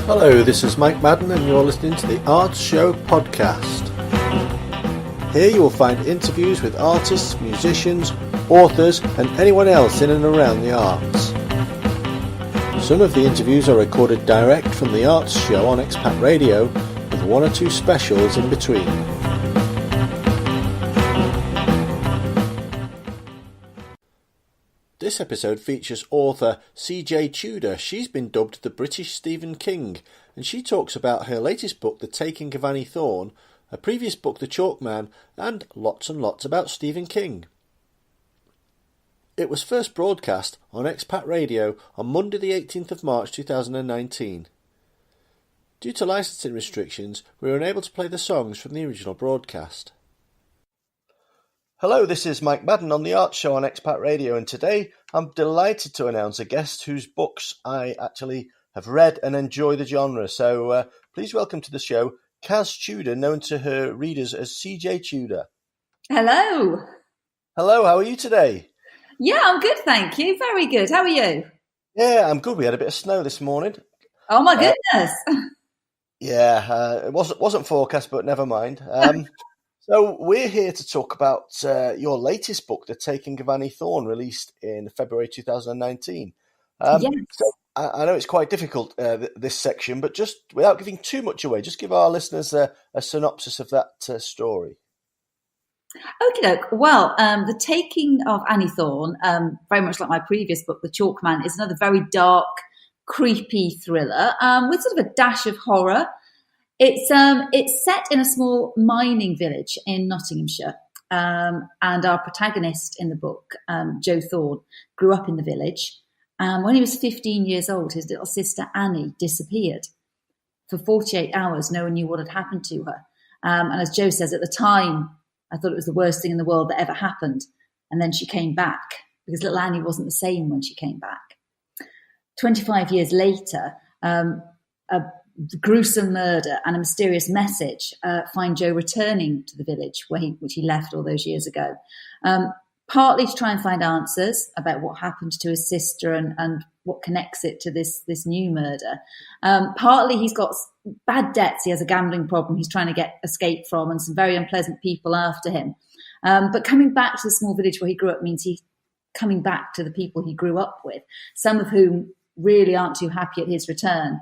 Hello, this is Mike Madden and you're listening to the Arts Show podcast. Here you will find interviews with artists, musicians, authors and anyone else in and around the arts. Some of the interviews are recorded direct from the Arts Show on Expat Radio, with one or two specials in between. This episode features author CJ Tudor. She's been dubbed the British Stephen King, and she talks about her latest book, The Taking of Annie Thorne, a previous book, The Chalk Man, and lots about Stephen King. It was first broadcast on Expat Radio on Monday the 18th of March 2019. Due to licensing restrictions, we were unable to play the songs from the original broadcast. Hello, this is Mike Madden on the Arts Show on Expat Radio, and today I'm delighted to announce a guest whose books I actually have read and enjoy the genre. So please welcome to the show Kaz Tudor, known to her readers as CJ Tudor. Hello. Hello, how are you today? Yeah, I'm good, thank you. Very good. How are you? Yeah, I'm good. We had a bit of snow this morning. Oh my goodness. It wasn't forecast, but never mind. So we're here to talk about your latest book, The Taking of Annie Thorne, released in February 2019. Yes. So I know it's quite difficult, this section, but just without giving too much away, just give our listeners a synopsis of that story. Okay, well, The Taking of Annie Thorne, very much like my previous book, The Chalk Man, is another very dark, creepy thriller with sort of a dash of horror. It's set in a small mining village in Nottinghamshire, and our protagonist in the book, Joe Thorn, grew up in the village. When he was 15 years old, his little sister Annie disappeared. For 48 hours, no one knew what had happened to her. And as Joe says, at the time, I thought it was the worst thing in the world that ever happened. And then she came back, because little Annie wasn't the same when she came back. 25 years later, a gruesome murder and a mysterious message find Joe returning to the village which he left all those years ago, partly to try and find answers about what happened to his sister and what connects it to this new murder. Partly he's got bad debts. He has a gambling problem he's trying to escape from, and some very unpleasant people after him. But coming back to the small village where he grew up means he's coming back to the people he grew up with, some of whom really aren't too happy at his return.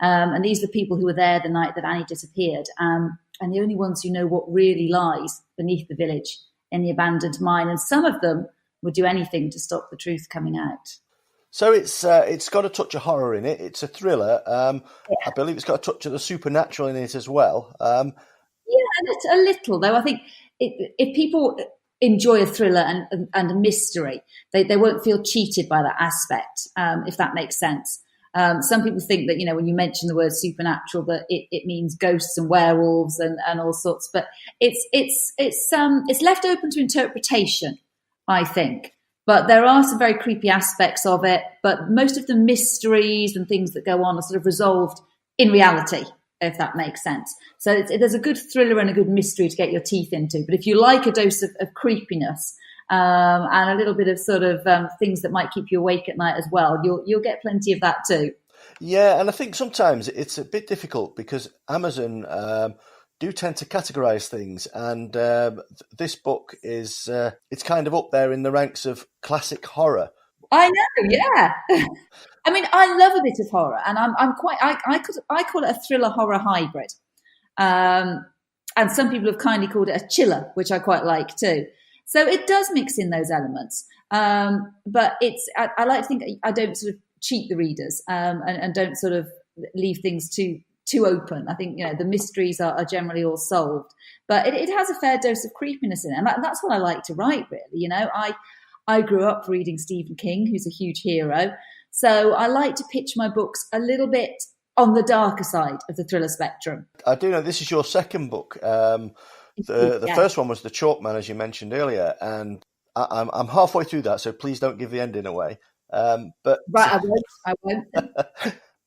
And these are the people who were there the night that Annie disappeared, and the only ones who know what really lies beneath the village in the abandoned mine. And some of them would do anything to stop the truth coming out. So it's got a touch of horror in it. It's a thriller. I believe it's got a touch of the supernatural in it as well. Yeah, a little though. I think if people enjoy a thriller and a mystery, they won't feel cheated by that aspect, if that makes sense. Some people think that, when you mention the word supernatural, that it means ghosts and werewolves and all sorts, but it's left open to interpretation, I think. But there are some very creepy aspects of it, but most of the mysteries and things that go on are sort of resolved in reality, if that makes sense. So there's a good thriller and a good mystery to get your teeth into. But if you like a dose of creepiness, and a little bit of sort of things that might keep you awake at night as well, you'll get plenty of that too. Yeah, and I think sometimes it's a bit difficult because Amazon do tend to categorize things, and this book is it's kind of up there in the ranks of classic horror. I know, yeah. I mean, I love a bit of horror, and I'm quite I call it a thriller horror hybrid, and some people have kindly called it a chiller, which I quite like too. So it does mix in those elements, but I like to think I don't sort of cheat the readers and don't sort of leave things too open. I think the mysteries are generally all solved, but it has a fair dose of creepiness in it, and that's what I like to write. Really, I grew up reading Stephen King, who's a huge hero, so I like to pitch my books a little bit on the darker side of the thriller spectrum. I do know this is your second book. The first one was The Chalk Man, as you mentioned earlier, and I'm halfway through that, so please don't give the ending away. But right, I won't.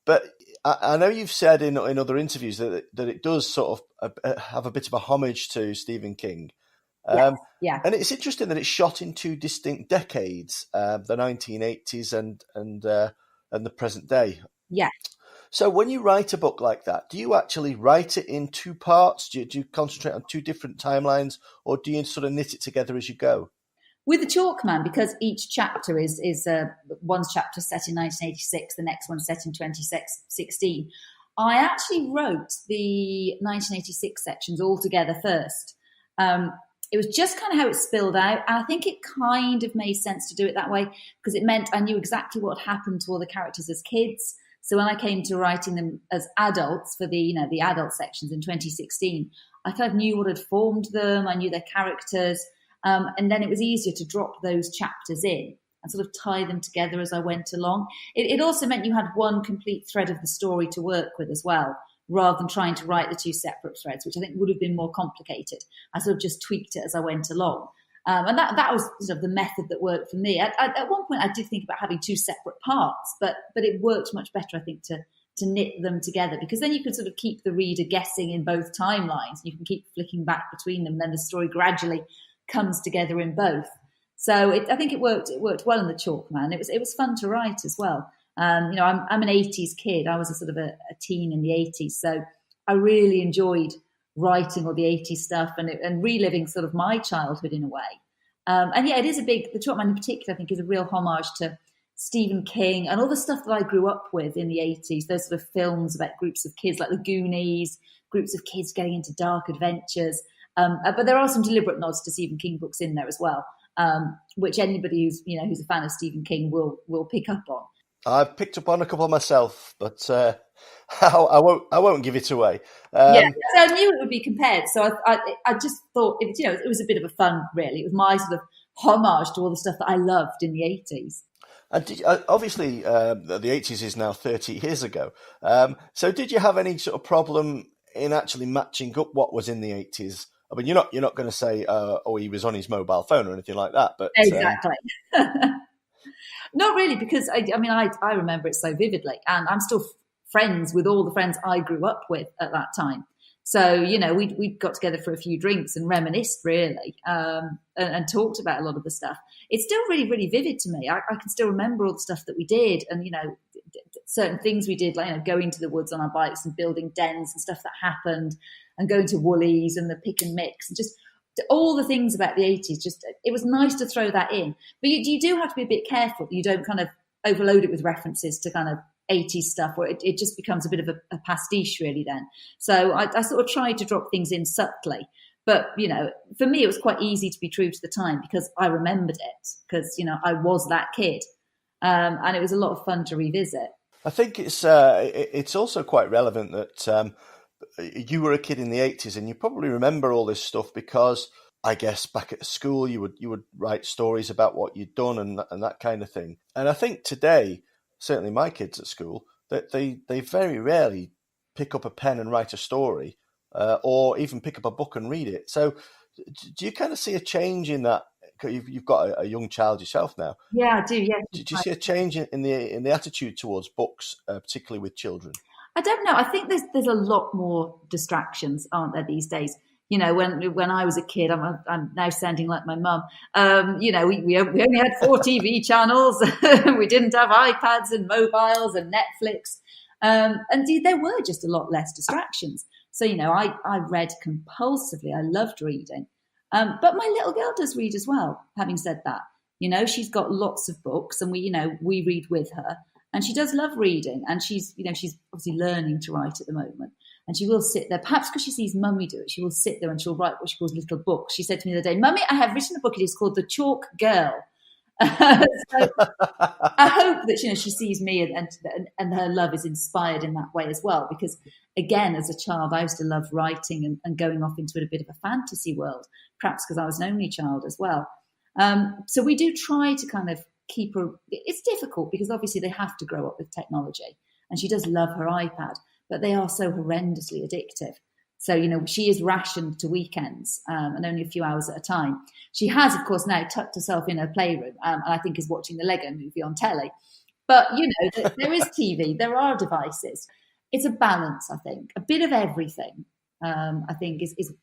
But I know you've said in other interviews that it does sort of have a bit of a homage to Stephen King. Yeah. And it's interesting that it's shot in two distinct decades, the 1980s and the present day. Yeah. So when you write a book like that, do you actually write it in two parts? Do you concentrate on two different timelines, or do you sort of knit it together as you go? With the Chalkman, because each chapter is one's chapter set in 1986, the next one set in 2016. I actually wrote the 1986 sections all together first. It was just kind of how it spilled out, and I think it kind of made sense to do it that way because it meant I knew exactly what happened to all the characters as kids. So when I came to writing them as adults for the adult sections in 2016, I kind of knew what had formed them. I knew their characters. And then it was easier to drop those chapters in and sort of tie them together as I went along. It also meant you had one complete thread of the story to work with as well, rather than trying to write the two separate threads, which I think would have been more complicated. I sort of just tweaked it as I went along. And that was sort of the method that worked for me. At one point, I did think about having two separate parts, but it worked much better, I think, to knit them together, because then you could sort of keep the reader guessing in both timelines. You can keep flicking back between them, and then the story gradually comes together in both. So I think it worked well in the Chalkman. It was fun to write as well. I'm an 80s kid. I was a sort of a teen in the 80s, so I really enjoyed writing all the 80s stuff and reliving sort of my childhood in a way. And yeah, it is the Chalkman in particular, I think, is a real homage to Stephen King and all the stuff that I grew up with in the 80s, those sort of films about groups of kids like the Goonies, groups of kids getting into dark adventures. But there are some deliberate nods to Stephen King books in there as well, which anybody who's a fan of Stephen King will pick up on. I've picked up on a couple myself, but I won't give it away. Yeah, so I knew it would be compared. So I just thought it was a bit of a fun, really. It was my sort of homage to all the stuff that I loved in the 80s. And obviously, the 80s is now 30 years ago. So did you have any sort of problem in actually matching up what was in the 80s? I mean, you're not going to say, he was on his mobile phone or anything like that. But exactly. Not really, because I remember it so vividly, and I'm still friends with all the friends I grew up with at that time. So, we got together for a few drinks and reminisced, really, and talked about a lot of the stuff. It's still really, really vivid to me. I can still remember all the stuff that we did, and, certain things we did, like, going to the woods on our bikes and building dens and stuff that happened, and going to Woolies and the pick and mix, and just all the things about the 80s. Just, it was nice to throw that in. But you do have to be a bit careful that you don't kind of overload it with references to kind of 80s stuff, where it just becomes a bit of a pastiche, really, then. So I sort of tried to drop things in subtly. But, for me, it was quite easy to be true to the time because I remembered it, because, I was that kid. And it was a lot of fun to revisit. I think it's also quite relevant that you were a kid in the 80s and you probably remember all this stuff because I guess back at school you would write stories about what you'd done and that kind of thing. And I think today, certainly my kids at school, that they very rarely pick up a pen and write a story or even pick up a book and read it. So do you kind of see a change in that? You've got a young child yourself now. Yeah, I do. Yeah. Do you see a change in the attitude towards books, particularly with children? I don't know. I think there's a lot more distractions, aren't there, these days? When I was a kid, I'm now sounding like my mum. We only had 4 TV channels. We didn't have iPads and mobiles and Netflix. And there were just a lot less distractions. So, I read compulsively. I loved reading. But my little girl does read as well, having said that. She's got lots of books and we read with her. And she does love reading. And she's obviously learning to write at the moment. And she will sit there, perhaps because she sees Mummy do it, she will sit there and she'll write what she calls little books. She said to me the other day, "Mummy, I have written a book. It is called The Chalk Girl." So I hope that she sees me and her love is inspired in that way as well. Because again, as a child, I used to love writing and going off into a bit of a fantasy world, perhaps because I was an only child as well. So we do try to kind of keep her. It's difficult because obviously they have to grow up with technology, and she does love her iPad, but they are so horrendously addictive. So, she is rationed to weekends and only a few hours at a time. She has, of course, now tucked herself in her playroom and I think is watching the Lego movie on telly. But, there is TV, there are devices. It's a balance, I think. A bit of everything, I think, is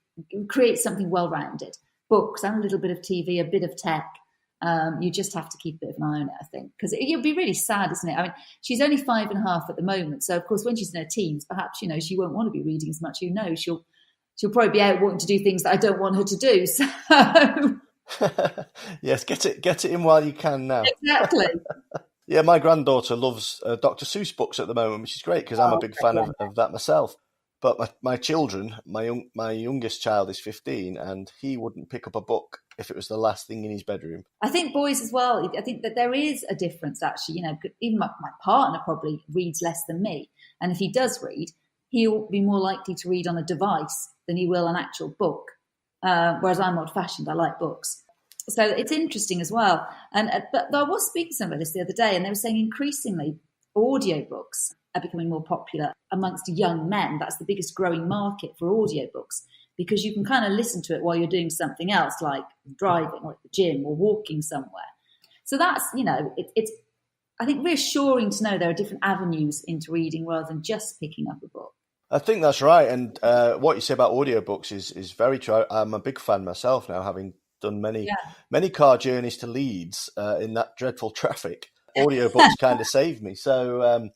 creates something well-rounded. Books and a little bit of TV, a bit of tech. You just have to keep a bit of an eye on it, I think, because it'll be really sad, isn't it? I mean, she's only 5.5 at the moment, so of course, when she's in her teens, perhaps she won't want to be reading as much. Who knows? She'll probably be out wanting to do things that I don't want her to do. So yes, get it in while you can now. Exactly. Yeah, my granddaughter loves Dr. Seuss books at the moment, which is great because I'm a big fan of that myself. But my children, my youngest child is 15, and he wouldn't pick up a book if it was the last thing in his bedroom. I think boys as well. I think that there is a difference, actually. Even my partner probably reads less than me, and if he does read, he'll be more likely to read on a device than he will an actual book. Whereas I'm old-fashioned, I like books. So it's interesting as well. But I was speaking to somebody this the other day, and they were saying increasingly audiobooks are becoming more popular amongst young men. That's the biggest growing market for audiobooks, because you can kind of listen to it while you're doing something else, like driving or at the gym or walking somewhere. So that's, it's I think reassuring to know there are different avenues into reading rather than just picking up a book. I think that's right. And what you say about audiobooks is very true. I'm a big fan myself now, having done many car journeys to Leeds in that dreadful traffic. Audiobooks kind of saved me. So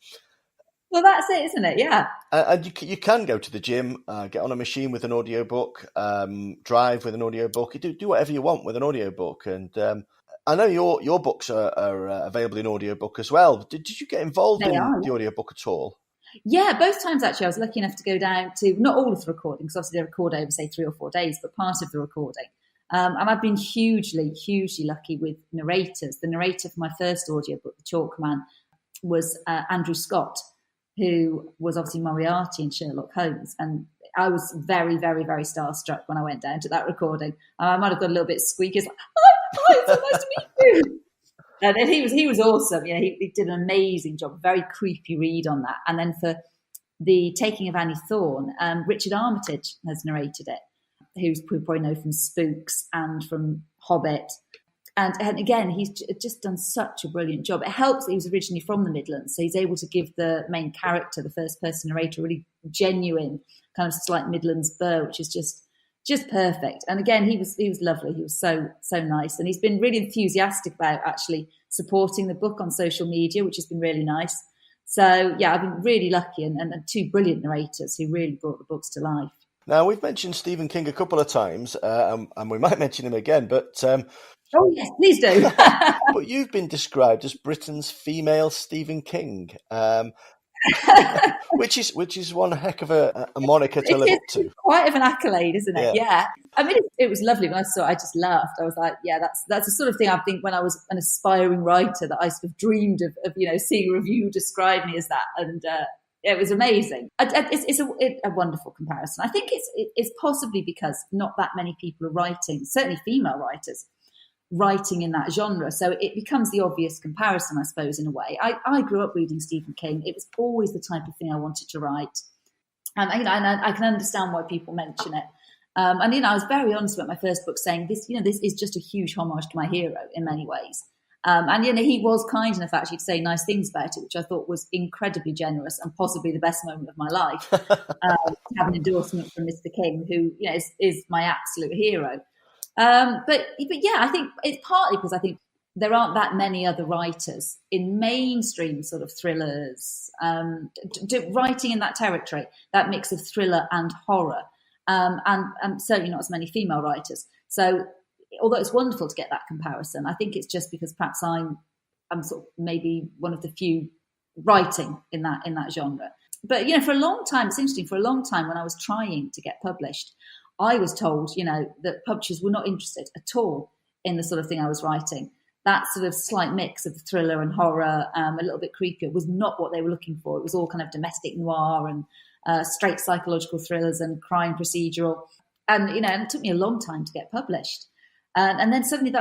well, that's it, isn't it? Yeah. And you can go to the gym, get on a machine with an audiobook, drive with an audiobook. You do whatever you want with an audiobook. And I know your books are available in audiobook as well. Did you get involved in the audiobook at all? Yeah, both times actually. I was lucky enough to go down to, not all of the recording, because obviously they record over, say, 3 or 4 days, but part of the recording. And I've been hugely, hugely lucky with narrators. The narrator for my first audiobook, The Chalk Man, was Andrew Scott, who was obviously Moriarty in Sherlock Holmes. And I was very, very, very starstruck when I went down to that recording. I might have got a little bit squeaky. It's like, hi, it's so nice to meet you. And he was awesome. He did an amazing job, very creepy read on that. And then for the Taking of Annie Thorne, Richard Armitage has narrated it, who's probably know from Spooks and from Hobbit. And again, he's just done such a brilliant job. It helps that he was originally from the Midlands, so he's able to give the main character, the first person narrator, a really genuine kind of slight Midlands burr, which is just perfect. And again, he was lovely. He was so nice, and he's been really enthusiastic about actually supporting the book on social media, which has been really nice. So yeah, I've been really lucky, and 2 brilliant narrators who really brought the books to life. Now, we've mentioned Stephen King a couple of times, and we might mention him again, but oh yes, please do. But you've been described as Britain's female Stephen King, which is one heck of a moniker to live up to. Quite of an accolade, isn't it? Yeah. I mean, it was lovely when I saw it. I just laughed. I was like, yeah, that's the sort of thing I think when I was an aspiring writer that I sort of dreamed of seeing a review describe me as that, and it was amazing. It's a wonderful comparison. I think it's possibly because not that many people are writing, certainly female writers, writing in that genre. So it becomes the obvious comparison, I suppose, in a way. I grew up reading Stephen King. It was always the type of thing I wanted to write. And I can understand why people mention it. I was very honest about my first book, saying this is just a huge homage to my hero in many ways. He was kind enough actually to say nice things about it, which I thought was incredibly generous and possibly the best moment of my life. To have an endorsement from Mr. King, who is my absolute hero. But yeah, I think it's partly because I think there aren't that many other writers in mainstream sort of thrillers writing in that territory, that mix of thriller and horror, and certainly not as many female writers. So although it's wonderful to get that comparison, I think it's just because perhaps I'm sort of maybe one of the few writing in that genre. But for a long time, it's interesting. For a long time, when I was trying to get published, I was told, that publishers were not interested at all in the sort of thing I was writing. That sort of slight mix of thriller and horror, a little bit creepier, was not what they were looking for. It was all kind of domestic noir and straight psychological thrillers and crime procedural. And, and it took me a long time to get published. And then suddenly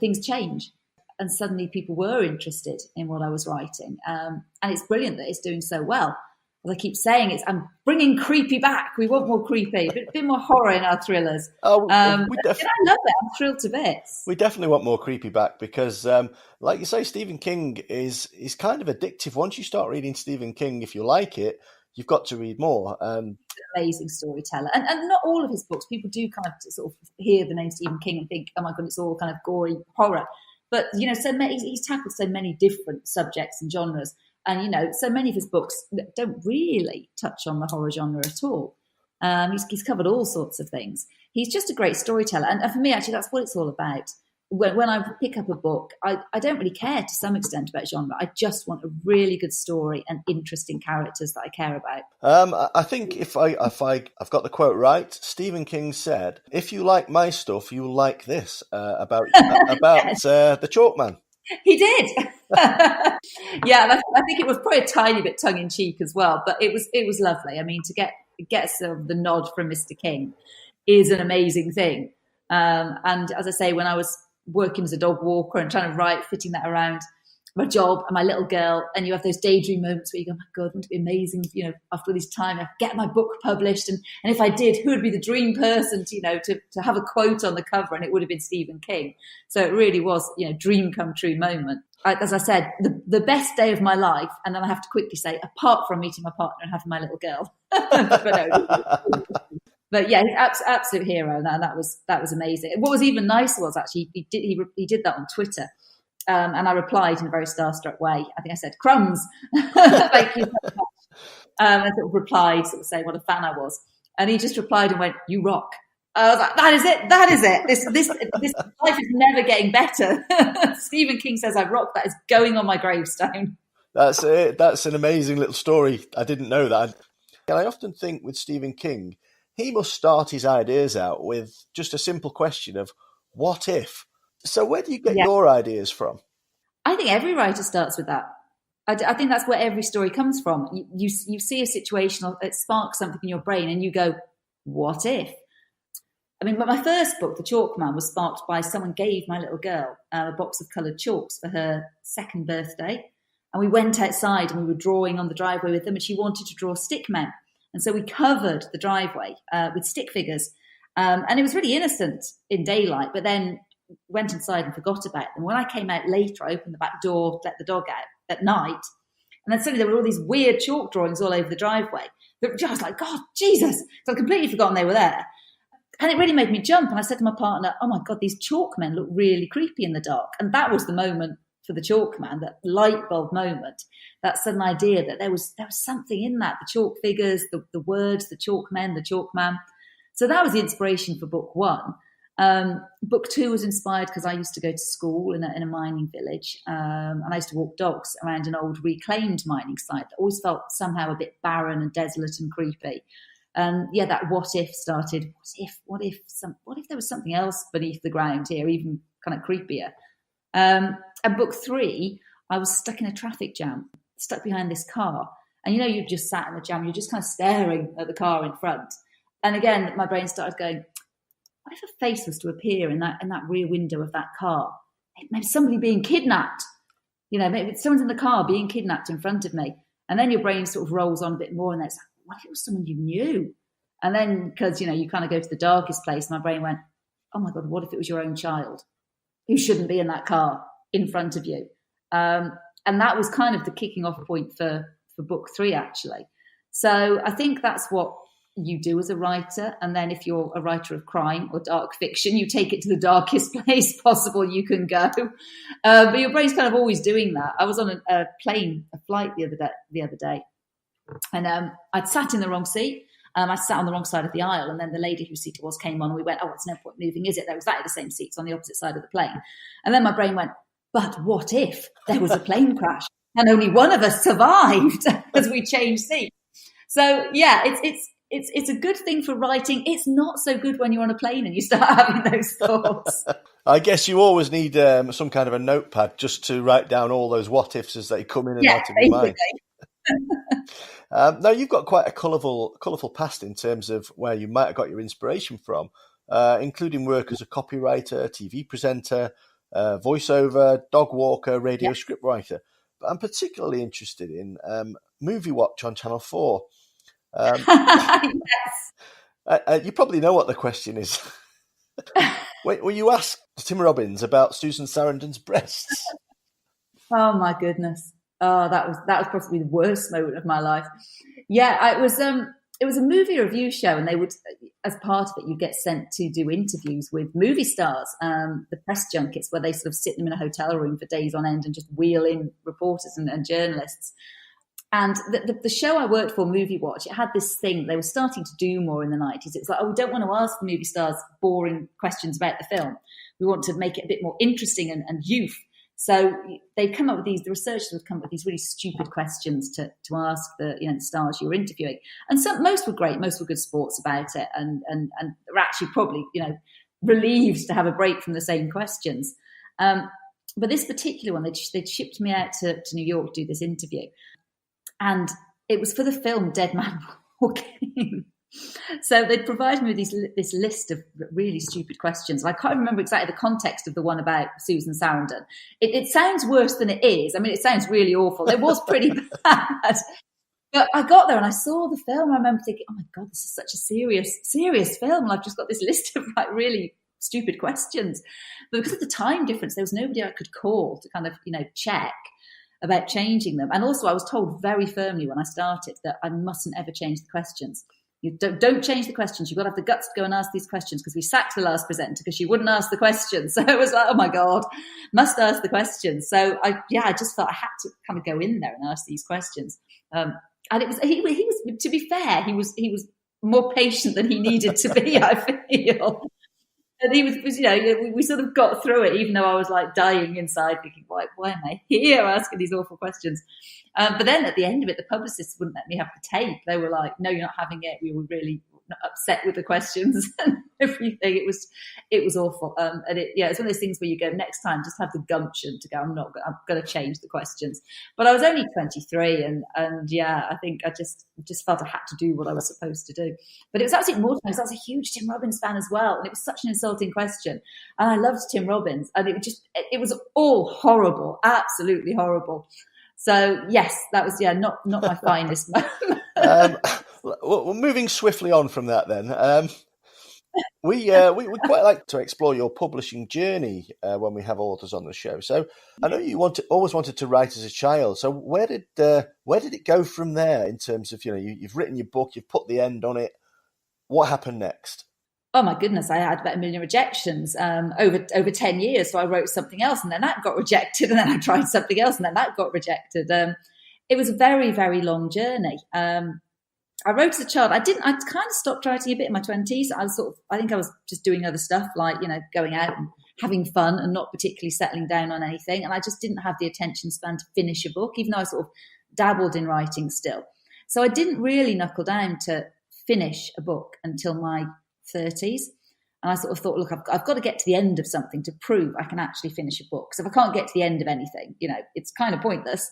things change. And suddenly people were interested in what I was writing. And it's brilliant that it's doing so well. As I keep saying, I'm bringing creepy back. We want more creepy, a bit more horror in our thrillers. Oh, I love it. I'm thrilled to bits. We definitely want more creepy back because, like you say, Stephen King is kind of addictive. Once you start reading Stephen King, if you like it, you've got to read more. Amazing storyteller. And not all of his books. People do kind of sort of hear the name Stephen King and think, oh my God, it's all kind of gory horror. But, he's tackled so many different subjects and genres. And, so many of his books don't really touch on the horror genre at all. He's covered all sorts of things. He's just a great storyteller. And for me, actually, that's what it's all about. When I pick up a book, I don't really care to some extent about genre. I just want a really good story and interesting characters that I care about. I think if I've got the quote right, Stephen King said, "If you like my stuff, you'll like this," about Yes. the Chalkman. He did. Yeah, and I think it was probably a tiny bit tongue in cheek as well, but it was lovely. I mean, to get sort of the nod from Mr. King is an amazing thing. And as I say, when I was working as a dog walker and trying to write, fitting that around my job and my little girl, and you have those daydream moments where you go, "My God, wouldn't it be amazing, after all this time, I get my book published, and if I did, who would be the dream person to have a quote on the cover?" And it would have been Stephen King. So it really was, dream come true moment. As I said, the best day of my life, and then I have to quickly say, apart from meeting my partner and having my little girl. But yeah, he's absolute hero, and that was amazing. What was even nicer was actually he did that on Twitter, and I replied in a very starstruck way. I think I said, "Crumbs, thank you so much." And sort of replied, sort of saying what a fan I was, and he just replied and went, "You rock." I was like, "That is it. That is it. This life is never getting better." Stephen King says I rock. That is going on my gravestone. That's it. That's an amazing little story. I didn't know that. And I often think with Stephen King, he must start his ideas out with just a simple question of what if? So where do you get your ideas from? I think every writer starts with that. I think that's where every story comes from. You see a situation, or it sparks something in your brain and you go, what if? I mean, but my first book, The Chalkman, was sparked by someone gave my little girl a box of coloured chalks for her second birthday. And we went outside and we were drawing on the driveway with them, and she wanted to draw stick men. And so we covered the driveway with stick figures. And it was really innocent in daylight, but then went inside and forgot about them. When I came out later, I opened the back door, let the dog out at night. And then suddenly there were all these weird chalk drawings all over the driveway. I was like, God, Jesus. So I'd completely forgotten they were there. And it really made me jump. And I said to my partner, "Oh my God, these chalk men look really creepy in the dark." And that was the moment for the Chalkman, that light bulb moment, that sudden idea that there was something in that, the chalk figures, the words, the chalk men, the Chalkman. So that was the inspiration for book one. Book two was inspired because I used to go to school in a mining village, and I used to walk dogs around an old reclaimed mining site that always felt somehow a bit barren and desolate and creepy. And that what if started. What if there was something else beneath the ground here, even kind of creepier? And book three, I was stuck in a traffic jam, stuck behind this car. And you just sat in the jam, you're just kind of staring at the car in front. And again, my brain started going, what if a face was to appear in that rear window of that car? Maybe somebody being kidnapped. Maybe someone's in the car being kidnapped in front of me. And then your brain sort of rolls on a bit more, and it's like, what if it was someone you knew? And then, because, you kind of go to the darkest place, my brain went, oh my God, what if it was your own child who shouldn't be in that car in front of you? And that was kind of the kicking off point for book three, actually. So I think that's what you do as a writer. And then if you're a writer of crime or dark fiction, you take it to the darkest place possible you can go. But your brain's kind of always doing that. I was on a flight the other day, and I'd sat in the wrong seat. I sat on the wrong side of the aisle, and then the lady whose seat it was came on, and we went, "Oh, it's no point moving, is it?" There was exactly the same seats on the opposite side of the plane. And then my brain went, but what if there was a plane crash and only one of us survived as we changed seats? So it's a good thing for writing. It's not so good when you're on a plane and you start having those thoughts. I guess you always need some kind of a notepad just to write down all those what ifs as they come in and out of your mind. Now, you've got quite a colourful past in terms of where you might have got your inspiration from, including work as a copywriter, TV presenter, voiceover, dog walker, radio scriptwriter. But I'm particularly interested in Movie Watch on Channel 4. Yes. You probably know what the question is. Were you asked Tim Robbins about Susan Sarandon's breasts? Oh my goodness! Oh, that was possibly the worst moment of my life. Yeah, it was. it was a movie review show, and they would, as part of it, you get sent to do interviews with movie stars, the press junkets, where they sort of sit them in a hotel room for days on end and just wheel in reporters and journalists. And the show I worked for, Movie Watch, it had this thing they were starting to do more in the 90s. It's like, oh, we don't want to ask the movie stars boring questions about the film. We want to make it a bit more interesting and youth. So they'd come up with the researchers would come up with these really stupid questions to ask the stars you were interviewing. And most were great, most were good sports about it, and were actually probably, relieved to have a break from the same questions. But this particular one, they'd shipped me out to New York to do this interview. And it was for the film Dead Man Walking. So they'd provide me with this list of really stupid questions. I can't remember exactly the context of the one about Susan Sarandon. It sounds worse than it is. I mean, it sounds really awful. It was pretty bad. But I got there and I saw the film. I remember thinking, oh my God, this is such a serious film. And I've just got this list of really stupid questions. But because of the time difference, there was nobody I could call to kind of, check about changing them. And also I was told very firmly when I started that I mustn't ever change the questions. You don't change the questions. You've got to have the guts to go and ask these questions, because we sacked the last presenter because she wouldn't ask the questions. So it was like, oh my God, must ask the questions. So I just felt I had to kind of go in there and ask these questions. And it was he was, to be fair, he was more patient than he needed to be, I feel. And he was, we sort of got through it, even though I was like dying inside, thinking, why am I here asking these awful questions? But then at the end of it, the publicists wouldn't let me have the tape. They were like, no, you're not having it. We were really upset with the questions and everything. It was awful. And it's one of those things where you go, next time, just have the gumption to go, I'm going to change the questions. But I was only 23 and I think I just felt I had to do what I was supposed to do. But it was absolutely mortifying, because I was a huge Tim Robbins fan as well. And it was such an insulting question. And I loved Tim Robbins. And it was all horrible, absolutely horrible. So yes, that was not my finest moment. Well, moving swiftly on from that, then, we quite like to explore your publishing journey when we have authors on the show. So I know you always wanted to write as a child. So where did it go from there in terms of you've written your book, you've put the end on it. What happened next? Oh my goodness, I had about 1 million rejections over 10 years. So I wrote something else and then that got rejected, and then I tried something else and then that got rejected. It was a very, very long journey. I wrote as a child. I kind of stopped writing a bit in my 20s. I think I was just doing other stuff, like, going out and having fun and not particularly settling down on anything. And I just didn't have the attention span to finish a book, even though I sort of dabbled in writing still. So I didn't really knuckle down to finish a book until my 30s. And I sort of thought, look, I've got to get to the end of something to prove I can actually finish a book. Because if I can't get to the end of anything, it's kind of pointless.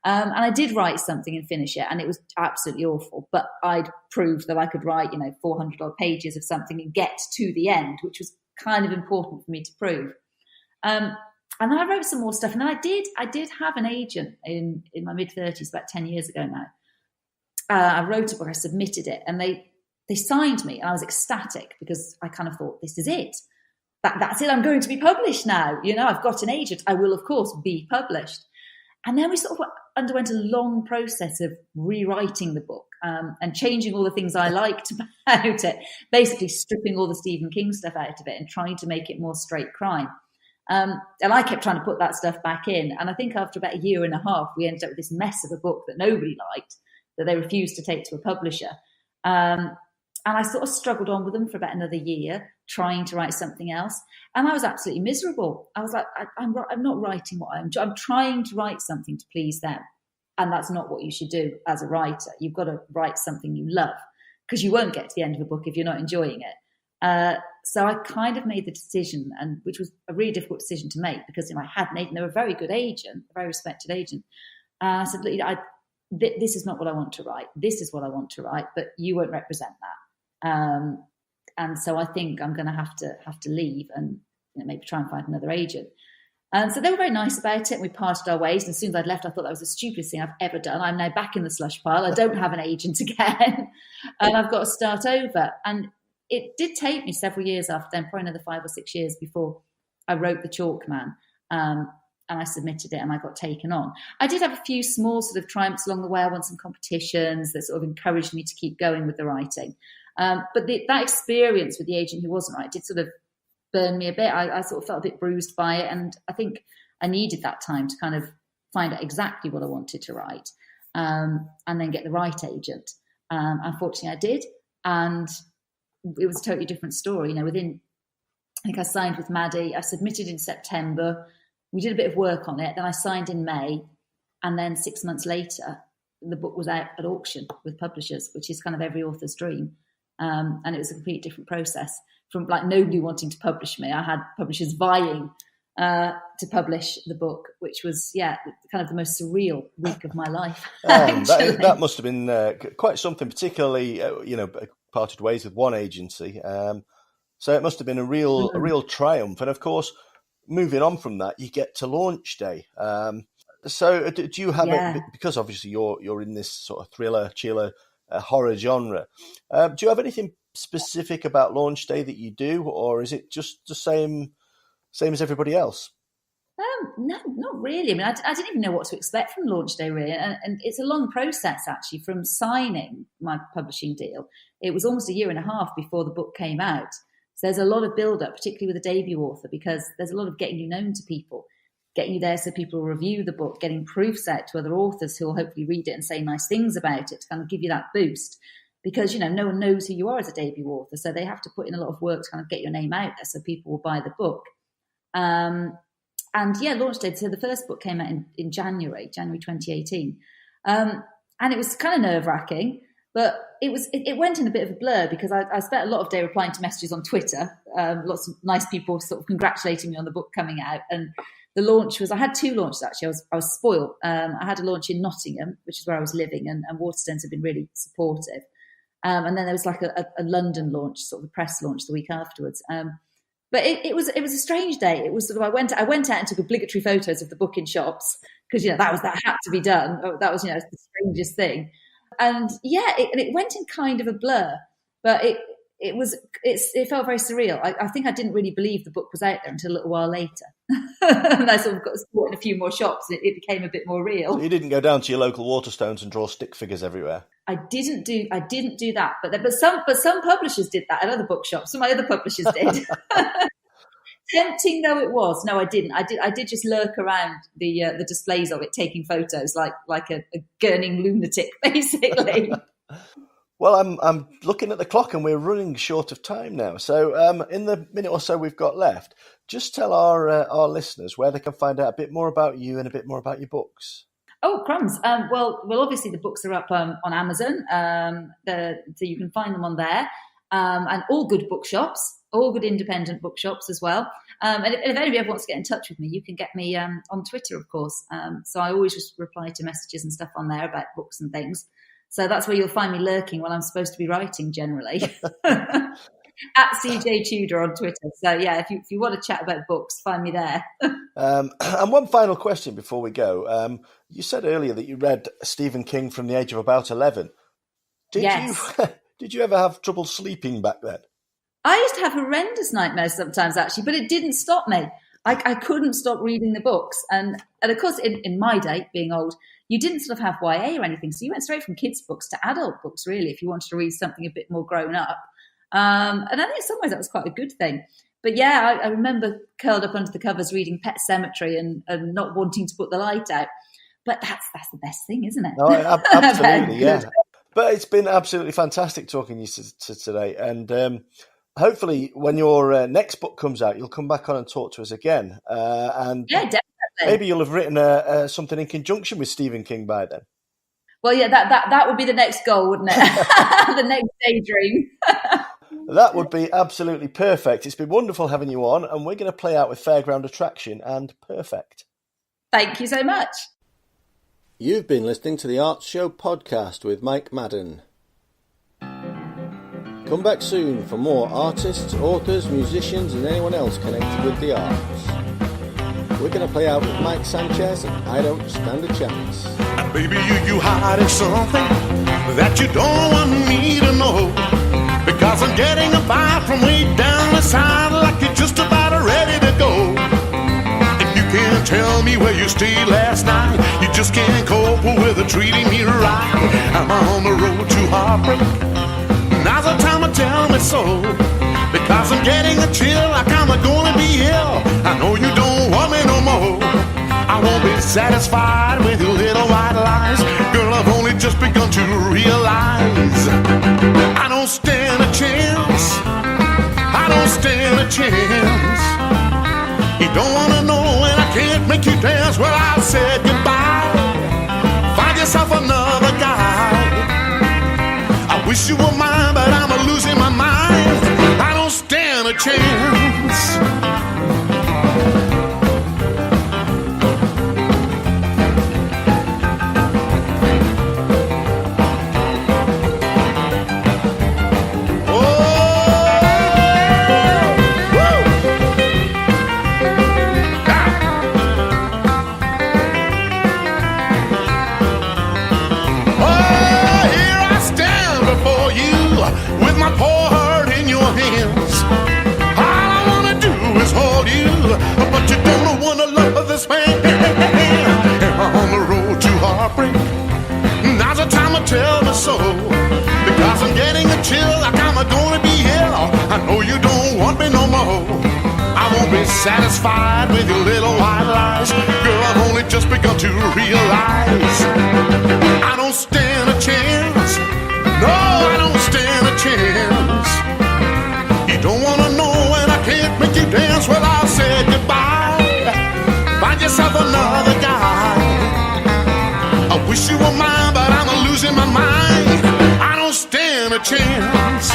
And I did write something and finish it, and it was absolutely awful. But I'd proved that I could write, 400 odd pages of something and get to the end, which was kind of important for me to prove. And then I wrote some more stuff, and then I did have an agent in my mid 30s, about 10 years ago now. I wrote a book, I submitted it, and they signed me, and I was ecstatic because I kind of thought, this is it. That's it. I'm going to be published now. I've got an agent. I will, of course, be published. And then we sort of underwent a long process of rewriting the book and changing all the things I liked about it, basically stripping all the Stephen King stuff out of it and trying to make it more straight crime. And I kept trying to put that stuff back in. And I think after about a year and a half, we ended up with this mess of a book that nobody liked, that they refused to take to a publisher. And I sort of struggled on with them for about another year, trying to write something else. And I was absolutely miserable. I was like, I'm not writing what I'm trying to write something to please them. And that's not what you should do as a writer. You've got to write something you love, because you won't get to the end of a book if you're not enjoying it. So I kind of made the decision, and which was a really difficult decision to make, because I had an agent. They were a very good agent, a very respected agent. I said, look, this is not what I want to write. This is what I want to write, but you won't represent that. And so I think I'm going to have to leave and maybe try and find another agent. And so they were very nice about it, and we parted our ways. And as soon as I'd left, I thought that was the stupidest thing I've ever done. I'm now back in the slush pile. I don't have an agent again, and I've got to start over. And it did take me several years after then, probably another 5 or 6 years before I wrote The Chalk Man. And and I submitted it and I got taken on. I did have a few small sort of triumphs along the way. I won some competitions that sort of encouraged me to keep going with the writing. But that experience with the agent who wasn't right did sort of burn me a bit. I sort of felt a bit bruised by it. And I think I needed that time to kind of find out exactly what I wanted to write, and then get the right agent. Unfortunately, I did. And it was a totally different story. I think I signed with Maddie. I submitted in September. We did a bit of work on it. Then I signed in May. And then 6 months later, the book was out at auction with publishers, which is kind of every author's dream. And it was a completely different process from like nobody wanting to publish me. I had publishers vying to publish the book, which was, kind of the most surreal week of my life. That must have been quite something, particularly, parted ways with one agency. So it must have been a real triumph. And of course, moving on from that, you get to launch day. So do you have it, because obviously you're in this sort of thriller, chiller, horror genre. Do you have anything specific about launch day that you do, or is it just the same as everybody else? No, not really. I mean, I didn't even know what to expect from launch day, really. And it's a long process, actually, from signing my publishing deal. It was almost a year and a half before the book came out. So there's a lot of build-up, particularly with a debut author, because there's a lot of getting you known to people, getting you there so people will review the book, getting proofs out to other authors who will hopefully read it and say nice things about it to kind of give you that boost. Because, no one knows who you are as a debut author. So they have to put in a lot of work to kind of get your name out there so people will buy the book. Launch day. So the first book came out in January 2018. And it was kind of nerve-wracking, but it went in a bit of a blur because I spent a lot of day replying to messages on Twitter. Lots of nice people sort of congratulating me on the book coming out. And the launch I had two launches actually. I was spoiled. I had a launch in Nottingham, which is where I was living, and Waterstones have been really supportive. And then there was like a London launch, sort of a press launch the week afterwards. But it was a strange day. It was sort of I went out and took obligatory photos of the book in shops because that had to be done. That was the strangest thing, and it went in kind of a blur. But it felt very surreal. I think I didn't really believe the book was out there until a little while later, and I sort of got bought in a few more shops. And it became a bit more real. So you didn't go down to your local Waterstones and draw stick figures everywhere. I didn't do that, but some publishers did that at other bookshops. Some of my other publishers did. Tempting though it was, no, I didn't. I did just lurk around the displays of it, taking photos like a gurning lunatic, basically. Well, I'm looking at the clock and we're running short of time now. So in the minute or so we've got left, just tell our listeners where they can find out a bit more about you and a bit more about your books. Oh, crumbs. Well, obviously the books are up on Amazon, so you can find them on there, and all good bookshops, all good independent bookshops as well. And if anybody ever wants to get in touch with me, you can get me on Twitter, of course. So I always just reply to messages and stuff on there about books and things. So that's where you'll find me lurking when I'm supposed to be writing generally. At CJ Tudor on Twitter. So if you want to chat about books, find me there. And one final question before we go. You said earlier that you read Stephen King from the age of about 11. Did you ever have trouble sleeping back then? I used to have horrendous nightmares sometimes, actually, but it didn't stop me. I couldn't stop reading the books. And of course, in my day, being old, you didn't sort of have YA or anything. So you went straight from kids' books to adult books, really, if you wanted to read something a bit more grown up. And I think in some ways that was quite a good thing. But I remember curled up under the covers reading Pet Sematary and not wanting to put the light out. But that's the best thing, isn't it? No, absolutely, yeah. But it's been absolutely fantastic talking to you today. And hopefully when your next book comes out, you'll come back on and talk to us again. And definitely. Maybe you'll have written something in conjunction with Stephen King by then. Well, that would be the next goal, wouldn't it? The next daydream. That would be absolutely perfect. It's been wonderful having you on, and we're going to play out with Fairground Attraction and Perfect. Thank you so much. You've been listening to the Arts Show podcast with Mike Madden. Come back soon for more artists, authors, musicians and anyone else connected with the arts. We're going to play out with Mike Sanchez and I Don't Stand a Chance. Baby, you hiding something that you don't want me to know, because I'm getting a vibe from way down the side, like you're just about ready to go. And you can and tell me where you stayed last night. You just can't cope with treating me right. I'm on the road to heartbreak. Now's the time to tell me so, because I'm getting a chill like I'm gonna be ill. I know you don't want me no more. I won't be satisfied with your little white lies. Girl, I've only just begun to realize I don't stand a chance. I don't stand a chance. You don't wanna know when I can't make you dance. Well, I said goodbye. Find yourself another guy. I wish you were mine, but I'm losing my mind. I don't stand a chance. Now's the time to tell me so, because I'm getting a chill like I'm gonna be ill. I know you don't want me no more. I won't be satisfied with your little white lies. Girl, I've only just begun to realize I don't stand a chance. No, I don't stand a chance. You don't wanna know when I can't make you dance. Well, I'll say goodbye. Find yourself another guy. I wish you were mine, but I'm losing my mind. I don't stand a chance.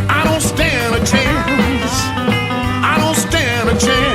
I don't stand a chance. I don't stand a chance.